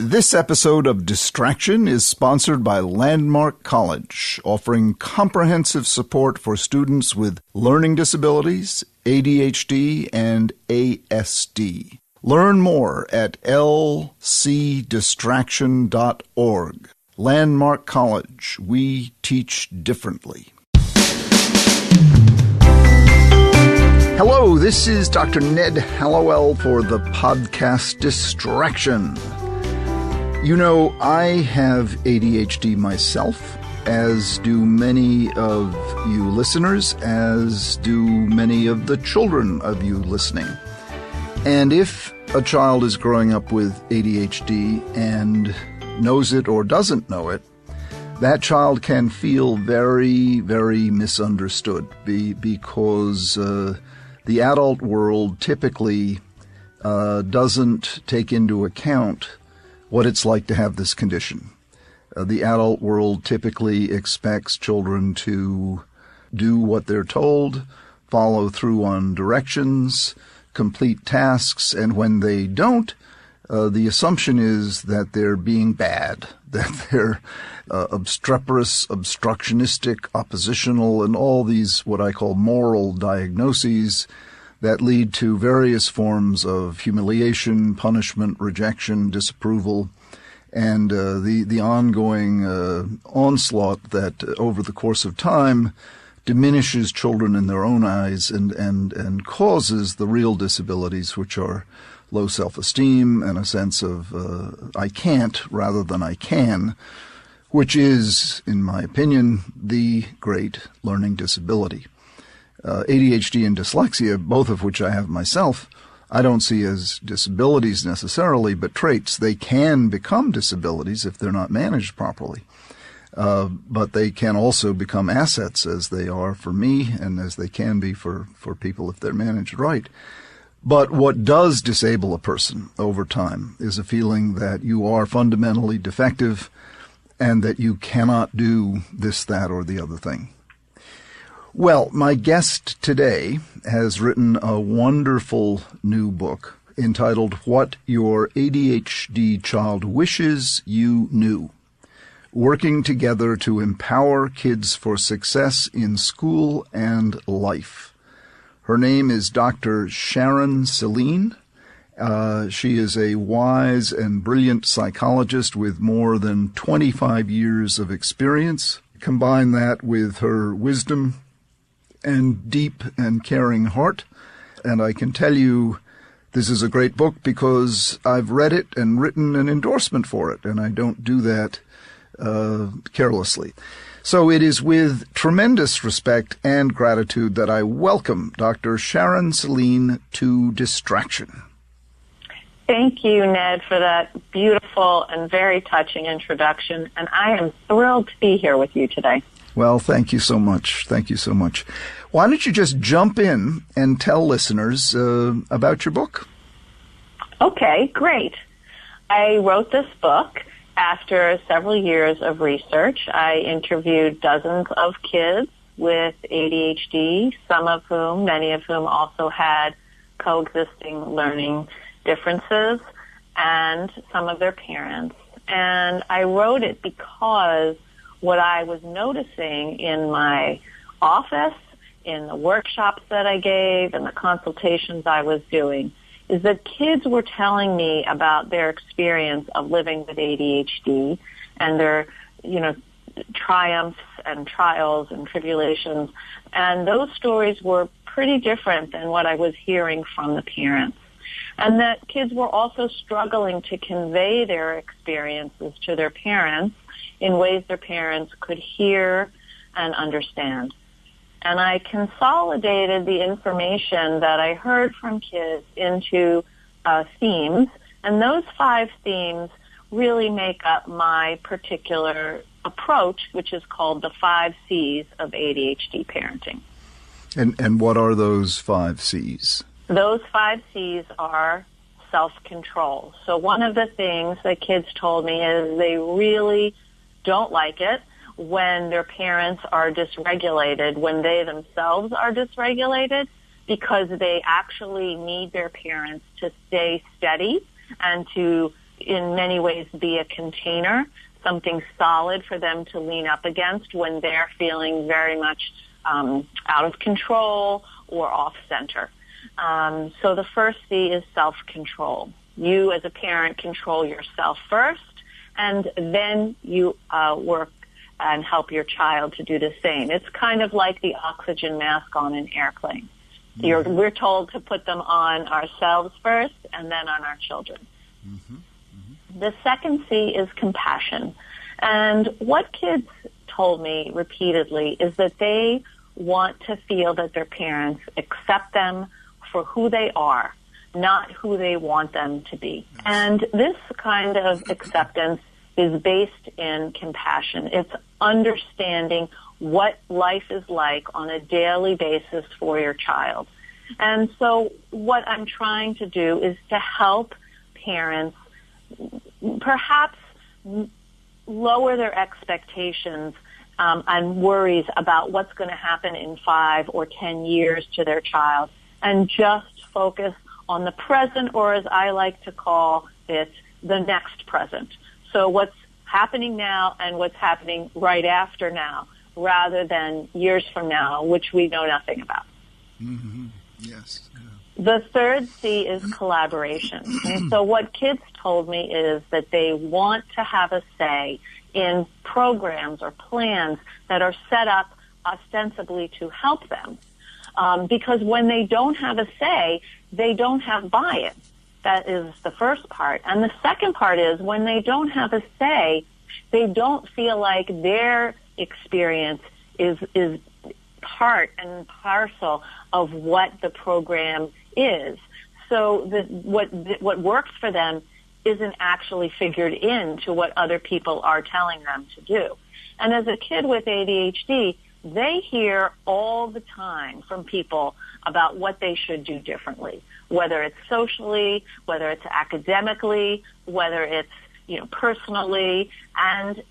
This episode of Distraction is sponsored by Landmark College, offering comprehensive support for students with learning disabilities, ADHD, and ASD. Learn more at lcdistraction.org. Landmark College, we teach differently. Hello, this is Dr. Ned Hallowell for the podcast Distraction. You know, I have ADHD myself, as do many of you listeners, as do many of the children of you listening. And if a child is growing up with ADHD and knows it or doesn't know it, that child can feel very, very misunderstood because the adult world typically doesn't take into account what it's like to have this condition. The adult world typically expects children to do what they're told, follow through on directions, complete tasks, and when they don't, the assumption is that they're being bad, that they're obstreperous, obstructionistic, oppositional, and all these what I call moral diagnoses that lead to various forms of humiliation, punishment, rejection, disapproval, and the ongoing onslaught that over the course of time diminishes children in their own eyes and causes the real disabilities, which are low self-esteem and a sense of I can't rather than I can, which is, in my opinion, the great learning disability. ADHD and dyslexia, both of which I have myself, I don't see as disabilities necessarily, but traits. They can become disabilities if they're not managed properly. But they can also become assets, as they are for me and as they can be for people if they're managed right. But what does disable a person over time is a feeling that you are fundamentally defective and that you cannot do this, that, or the other thing. Well, my guest today has written a wonderful new book entitled What Your ADHD Child Wishes You Knew: Working Together to Empower Kids for Success in School and Life. Her name is Dr. Sharon Celine. She is a wise and brilliant psychologist with more than 25 years of experience. Combine that with her wisdom and deep and caring heart, and I can tell you this is a great book because I've read it and written an endorsement for it, and I don't do that carelessly. So it is with tremendous respect and gratitude that I welcome Dr. Sharon Celine to Distraction. Thank you, Ned, for that beautiful and very touching introduction, and I am thrilled to be here with you today. Well, thank you so much. Thank you so much. Why don't you just jump in and tell listeners about your book? Okay, great. I wrote this book after several years of research. I interviewed dozens of kids with ADHD, many of whom also had coexisting learning differences, and some of their parents. And I wrote it because what I was noticing in my office, in the workshops that I gave, and the consultations I was doing, is that kids were telling me about their experience of living with ADHD and their, triumphs and trials and tribulations. And those stories were pretty different than what I was hearing from the parents. And that kids were also struggling to convey their experiences to their parents in ways their parents could hear and understand. And I consolidated the information that I heard from kids into themes, and those 5 themes really make up my particular approach, which is called the 5 C's of ADHD parenting. And what are those 5 C's? Those 5 C's are self-control. So one of the things that kids told me is they really don't like it when their parents are dysregulated, when they themselves are dysregulated, because they actually need their parents to stay steady and to in many ways, be a container, something solid for them to lean up against when they're feeling very much out of control or off-center. So the first C is self-control. You, as a parent, control yourself first, and then you work and help your child to do the same. It's kind of like the oxygen mask on an airplane. Mm-hmm. We're told to put them on ourselves first and then on our children. Mm-hmm. Mm-hmm. The second C is compassion. And what kids told me repeatedly is that they want to feel that their parents accept them for who they are, not who they want them to be. Yes. And this kind of acceptance is based in compassion. It's understanding what life is like on a daily basis for your child. And so what I'm trying to do is to help parents perhaps lower their expectations and worries about what's going to happen in 5 or 10 years to their child, and just focus on the present, or as I like to call it, the next present. So what's happening now and what's happening right after now, rather than years from now, which we know nothing about. Mm-hmm. Yes. Yeah. The third C is collaboration. And so what kids told me is that they want to have a say in programs or plans that are set up ostensibly to help them. Because when they don't have a say, they don't have buy-in. That is the first part. And the second part is when they don't have a say, they don't feel like their experience is part and parcel of what the program is. So what works for them isn't actually figured into what other people are telling them to do. And as a kid with ADHD, they hear all the time from people about what they should do differently, whether it's socially, whether it's academically, whether it's, personally. And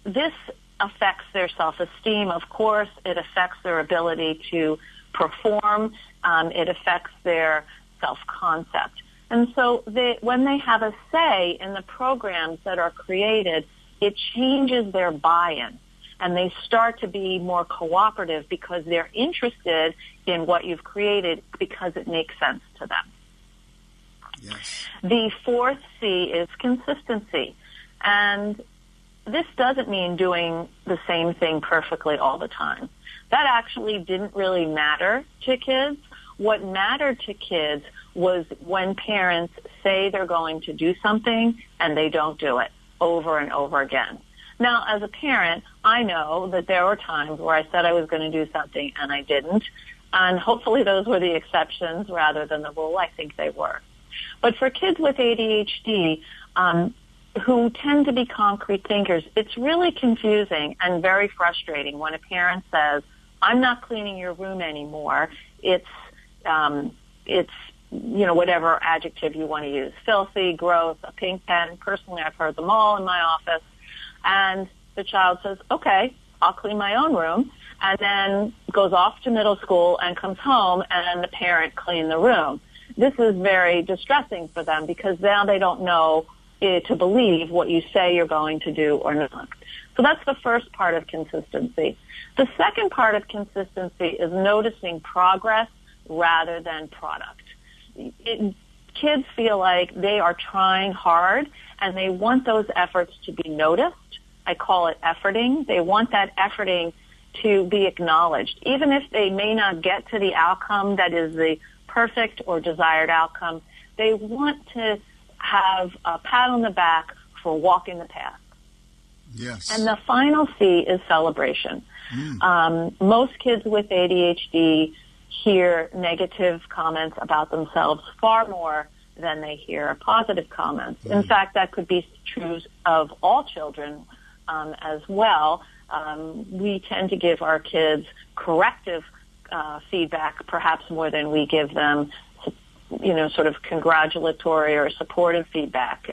this affects their self-esteem, of course. It affects their ability to perform. It affects their self-concept. And so when they have a say in the programs that are created, it changes their buy-in. And they start to be more cooperative because they're interested in what you've created because it makes sense to them. Yes. The fourth C is consistency. And this doesn't mean doing the same thing perfectly all the time. That actually didn't really matter to kids. What mattered to kids was when parents say they're going to do something and they don't do it over and over again. Now, as a parent, I know that there were times where I said I was going to do something and I didn't. And hopefully those were the exceptions rather than the rule. I think they were. But for kids with ADHD, who tend to be concrete thinkers, it's really confusing and very frustrating when a parent says, I'm not cleaning your room anymore. It's whatever adjective you want to use, filthy, gross, a pink pen. Personally, I've heard them all in my office. And the child says, okay, I'll clean my own room, and then goes off to middle school and comes home, and the parent cleaned the room. This is very distressing for them because now they don't know to believe what you say you're going to do or not. So that's the first part of consistency. The second part of consistency is noticing progress rather than product. Kids feel like they are trying hard and they want those efforts to be noticed. I call it efforting. They want that efforting to be acknowledged. Even if they may not get to the outcome that is the perfect or desired outcome, they want to have a pat on the back for walking the path. Yes. And the final C is celebration. Most kids with ADHD hear negative comments about themselves far more than they hear positive comments. In fact, that could be true of all children as well. We tend to give our kids corrective feedback, perhaps more than we give them, sort of congratulatory or supportive feedback.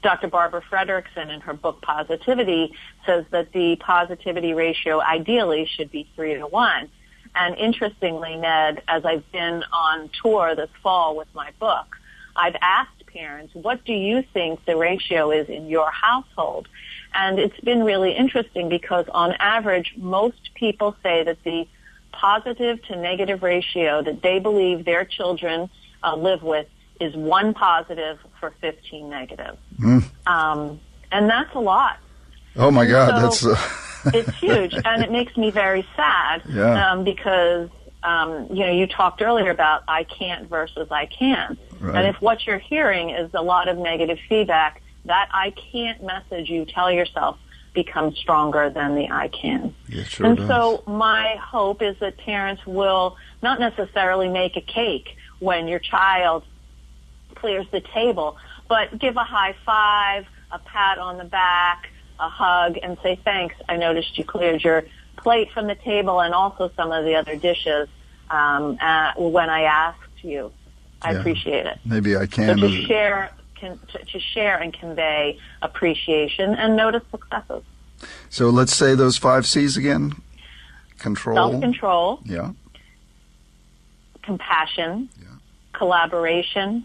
Dr. Barbara Fredrickson, in her book Positivity, says that the positivity ratio ideally should be 3-to-1. And interestingly, Ned, as I've been on tour this fall with my book, I've asked parents, what do you think the ratio is in your household? And it's been really interesting because on average, most people say that the positive to negative ratio that they believe their children live with is 1 positive for 15 negative. And that's a lot. Oh, my God. So it's huge. And it makes me very sad because, you talked earlier about I can't versus I can. Right. And if what you're hearing is a lot of negative feedback, that I can't message you tell yourself becomes stronger than the I can. Yeah, sure and does. So my hope is that parents will not necessarily make a cake when your child clears the table, but give a high five, a pat on the back, a hug, and say, thanks, I noticed you cleared your plate from the table and also some of the other dishes when I asked you. I appreciate it. Maybe I can. So to share and convey appreciation and notice successes. So let's say those 5 C's again. Control. Self-control. Yeah. Compassion. Yeah. Collaboration.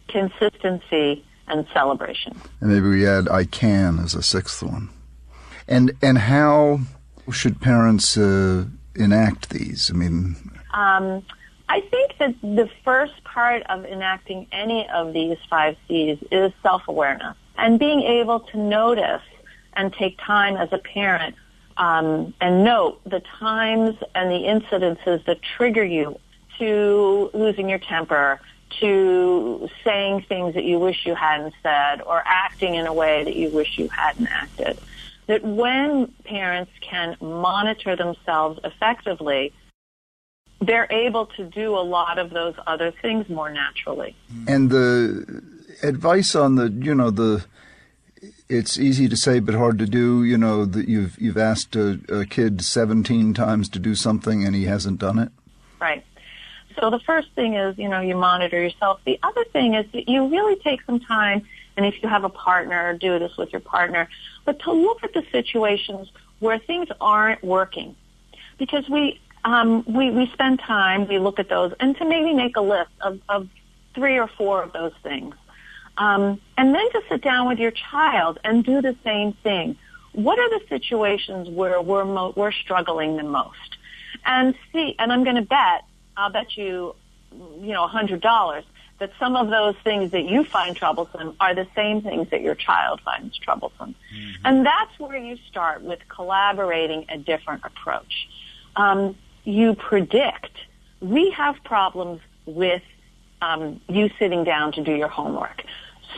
Consistency. And celebration. And maybe we add I can as a 6th one. And how should parents enact these? I mean... I think that the first part of enacting any of these 5 C's is self-awareness and being able to notice and take time as a parent and note the times and the incidences that trigger you to losing your temper, to saying things that you wish you hadn't said, or acting in a way that you wish you hadn't acted. That when parents can monitor themselves effectively, they're able to do a lot of those other things more naturally. And the advice on it's easy to say but hard to do, that you've asked a kid 17 times to do something and he hasn't done it. Right. So the first thing is, you monitor yourself. The other thing is that you really take some time, and if you have a partner, do this with your partner, but to look at the situations where things aren't working. Because we spend time, we look at those, and to maybe make a list of 3 or 4 of those things. And then to sit down with your child and do the same thing. What are the situations where we're struggling the most? And I'm going to bet, I'll bet you, $100 that some of those things that you find troublesome are the same things that your child finds troublesome. Mm-hmm. And that's where you start with collaborating a different approach. You predict. We have problems with you sitting down to do your homework.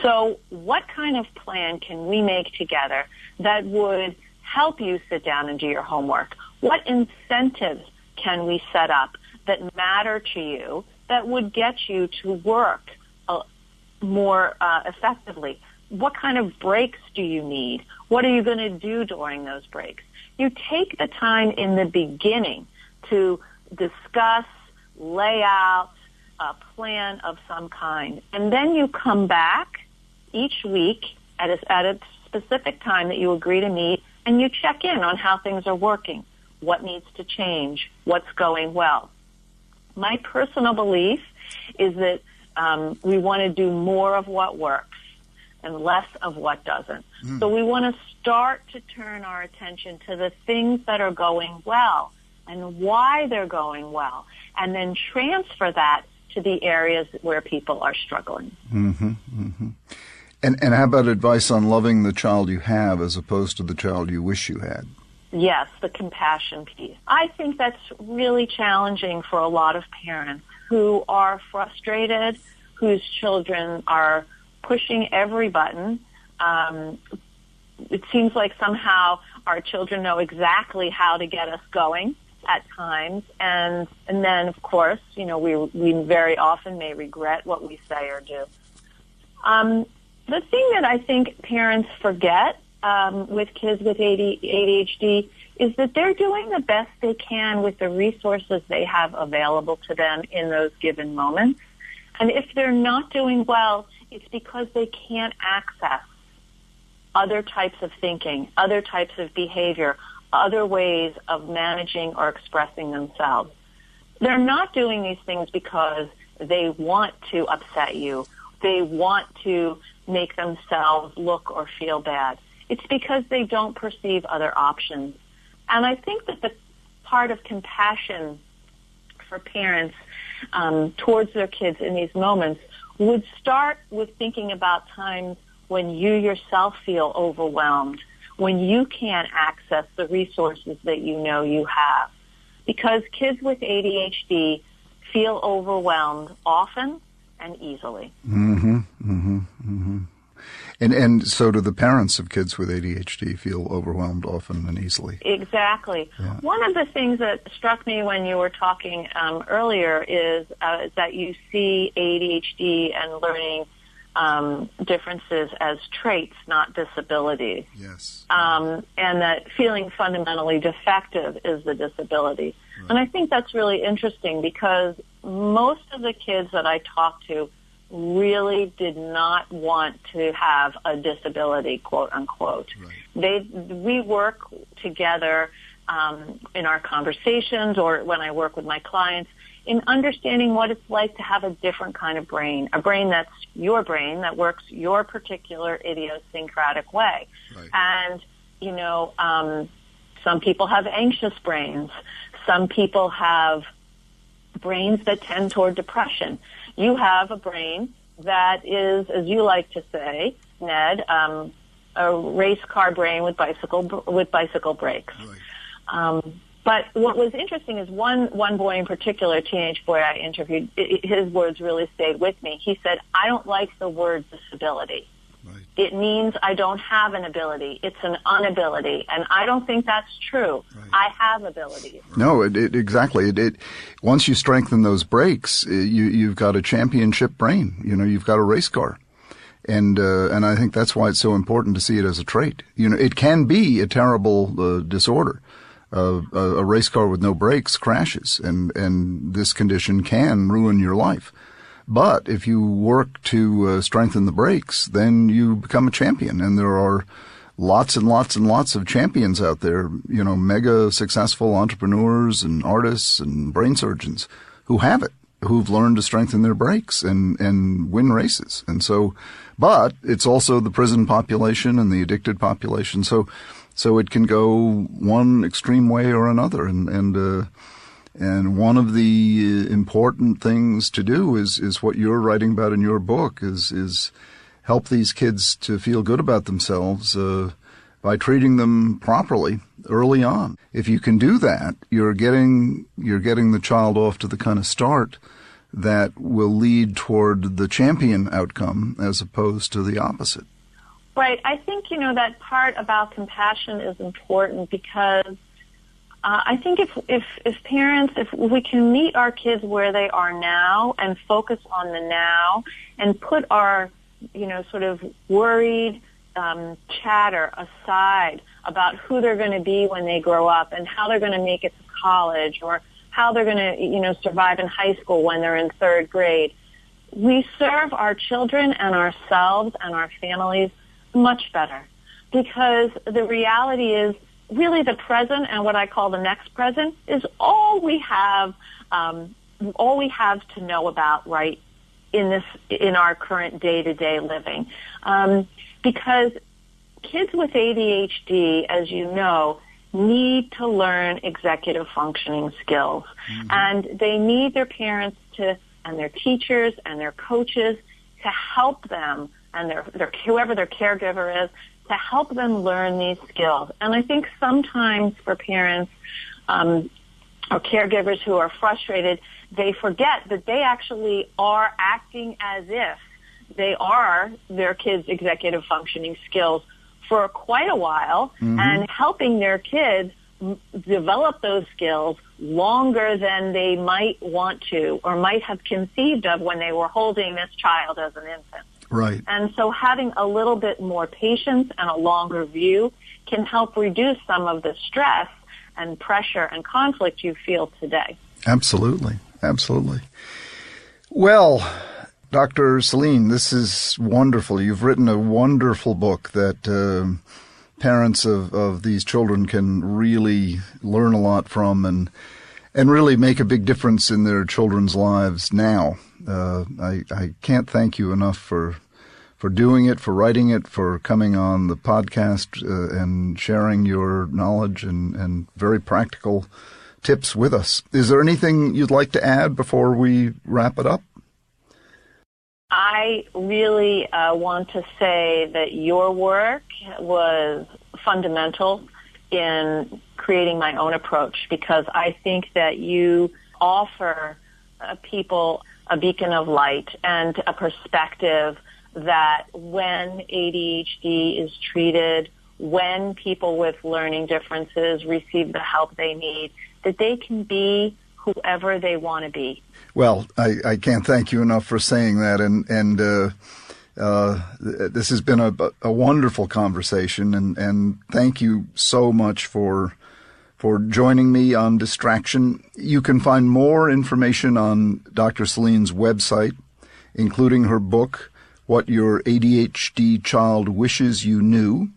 So what kind of plan can we make together that would help you sit down and do your homework? What incentives can we set up that matter to you that would get you to work more effectively? What kind of breaks do you need? What are you going to do during those breaks? You take the time in the beginning to discuss, lay out a plan of some kind. And then you come back each week at a specific time that you agree to meet, and you check in on how things are working, what needs to change, what's going well. My personal belief is that we want to do more of what works and less of what doesn't. Mm. So we want to start to turn our attention to the things that are going well and why they're going well, and then transfer that to the areas where people are struggling. Mm-hmm, mm-hmm. And how about advice on loving the child you have as opposed to the child you wish you had? Yes, the compassion piece. I think that's really challenging for a lot of parents who are frustrated, whose children are pushing every button. It seems like somehow our children know exactly how to get us going at times, and then, of course, we very often may regret what we say or do. The thing that I think parents forget with kids with ADHD is that they're doing the best they can with the resources they have available to them in those given moments. And if they're not doing well, it's because they can't access other types of thinking, other types of behavior, other ways of managing or expressing themselves. They're not doing these things because they want to upset you they want to make themselves look or feel bad. It's because they don't perceive other options. And I think that the part of compassion for parents towards their kids in these moments would start with thinking about times when you yourself feel overwhelmed, when you can't access the resources that you know you have. Because kids with ADHD feel overwhelmed often and easily. Mm-hmm, mm-hmm, mm-hmm. And so do the parents of kids with ADHD feel overwhelmed often and easily. Exactly. Yeah. One of the things that struck me when you were talking earlier is that you see ADHD and learning differences as traits, not disabilities. Yes. And that feeling fundamentally defective is the disability. Right. And I think that's really interesting because most of the kids that I talk to really did not want to have a disability, quote unquote. Right. We work together in our conversations or when I work with my clients in understanding what it's like to have a different kind of brain, a brain that's your brain that works your particular idiosyncratic way. Right. And, you know, some people have anxious brains. Some people have brains that tend toward depression. You have a brain that is, as you like to say, Ned, a race car brain with bicycle brakes. Right. But what was interesting is one boy in particular, a teenage boy I interviewed, his words really stayed with me. He said, "I don't like the word disability. Right. It means I don't have an ability. It's an inability." And I don't think that's true. Right. I have abilities. No, exactly. Once you strengthen those brakes, you've got a championship brain. You know, you've got a race car. And I think that's why it's so important to see it as a trait. You know, it can be a terrible disorder. A race car with no brakes crashes, and this condition can ruin your life. But if you work to strengthen the brakes, then you become a champion. And there are lots and lots and lots of champions out there, you know, mega successful entrepreneurs and artists and brain surgeons who have it, who've learned to strengthen their brakes and win races. And so, but it's also the prison population and the addicted population. So it can go one extreme way or another. And one of the important things to do is what you're writing about in your book is help these kids to feel good about themselves by treating them properly early on. If you can do that, you're getting the child off to the kind of start that will lead toward the champion outcome as opposed to the opposite. Right. I think, you know, that part about compassion is important because I think if parents, if we can meet our kids where they are now and focus on the now and put our, you know, sort of worried chatter aside about who they're going to be when they grow up and how they're going to make it to college or how they're going to, you know, survive in high school when they're in third grade, we serve our children and ourselves and our families much better because the reality is really the present and what I call the next present is all we have to know about right in our current day-to-day living. Because kids with ADHD, as you know, need to learn executive functioning skills. Mm-hmm. And they need their parents and their teachers and their coaches to help them and their whoever their caregiver is, to help them learn these skills. And I think sometimes for parents or caregivers who are frustrated, they forget that they actually are acting as if they are their kids' executive functioning skills for quite a while, mm-hmm. and helping their kids develop those skills longer than they might want to or might have conceived of when they were holding this child as an infant. Right. And so having a little bit more patience and a longer view can help reduce some of the stress and pressure and conflict you feel today. Absolutely. Absolutely. Well, Dr. Celine, this is wonderful. You've written a wonderful book that parents of these children can really learn a lot from and really make a big difference in their children's lives now. I can't thank you enough for doing it, for writing it, for coming on the podcast and sharing your knowledge and very practical tips with us. Is there anything you'd like to add before we wrap it up? I really want to say that your work was fundamental in creating my own approach, because I think that you offer people a beacon of light and a perspective that when ADHD is treated, when people with learning differences receive the help they need, that they can be whoever they want to be. Well, I can't thank you enough for saying that, and this has been a wonderful conversation, and thank you so much for joining me on Distraction. You can find more information on Dr. Celine's website, including her book, What Your ADHD Child Wishes You Knew,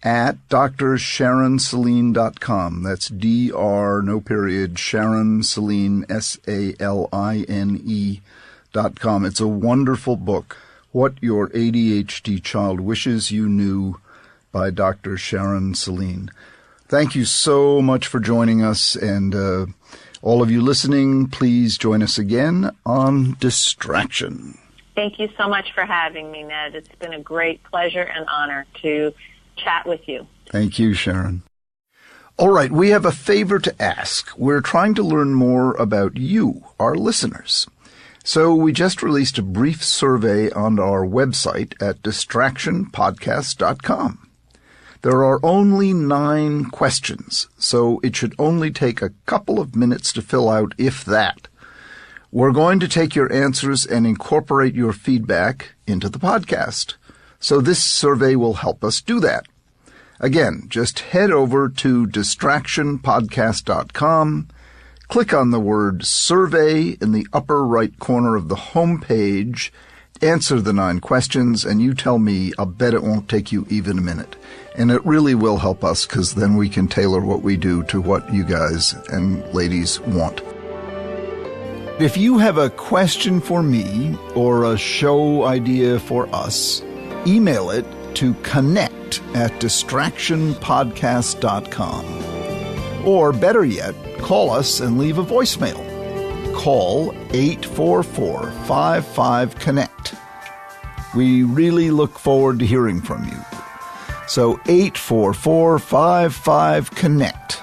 at drsharonceline.com. That's Dr. no period, Sharon Celine, SALINE.com. It's a wonderful book, What Your ADHD Child Wishes You Knew, by Dr. Sharon Celine. Thank you so much for joining us, and all of you listening, please join us again on Distraction. Thank you so much for having me, Ned. It's been a great pleasure and honor to chat with you. Thank you, Sharon. All right, we have a favor to ask. We're trying to learn more about you, our listeners. So we just released a brief survey on our website at distractionpodcast.com. There are only 9 questions, so it should only take a couple of minutes to fill out, if that. We're going to take your answers and incorporate your feedback into the podcast. So this survey will help us do that. Again, just head over to distractionpodcast.com, click on the word survey in the upper right corner of the home page, answer the 9 questions, and you tell me. I'll bet it won't take you even a minute. And it really will help us, because then we can tailor what we do to what you guys and ladies want. If you have a question for me or a show idea for us, email it to connect@distractionpodcast.com. Or better yet, call us and leave a voicemail. Call 844-55-CONNECT. We really look forward to hearing from you. So 844-55-CONNECT,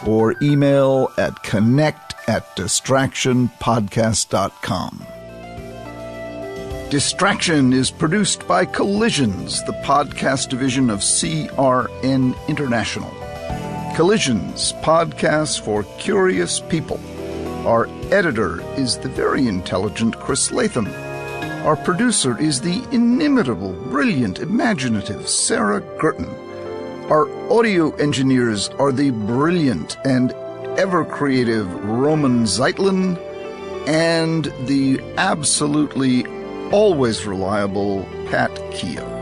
or email at connect@distractionpodcast.com. Distraction is produced by Collisions, the podcast division of CRN International. Collisions, podcasts for curious people. Our editor is the very intelligent Chris Latham. Our producer is the inimitable, brilliant, imaginative Sarah Gurton. Our audio engineers are the brilliant and ever-creative Roman Zeitlin and the absolutely always reliable Pat Keogh.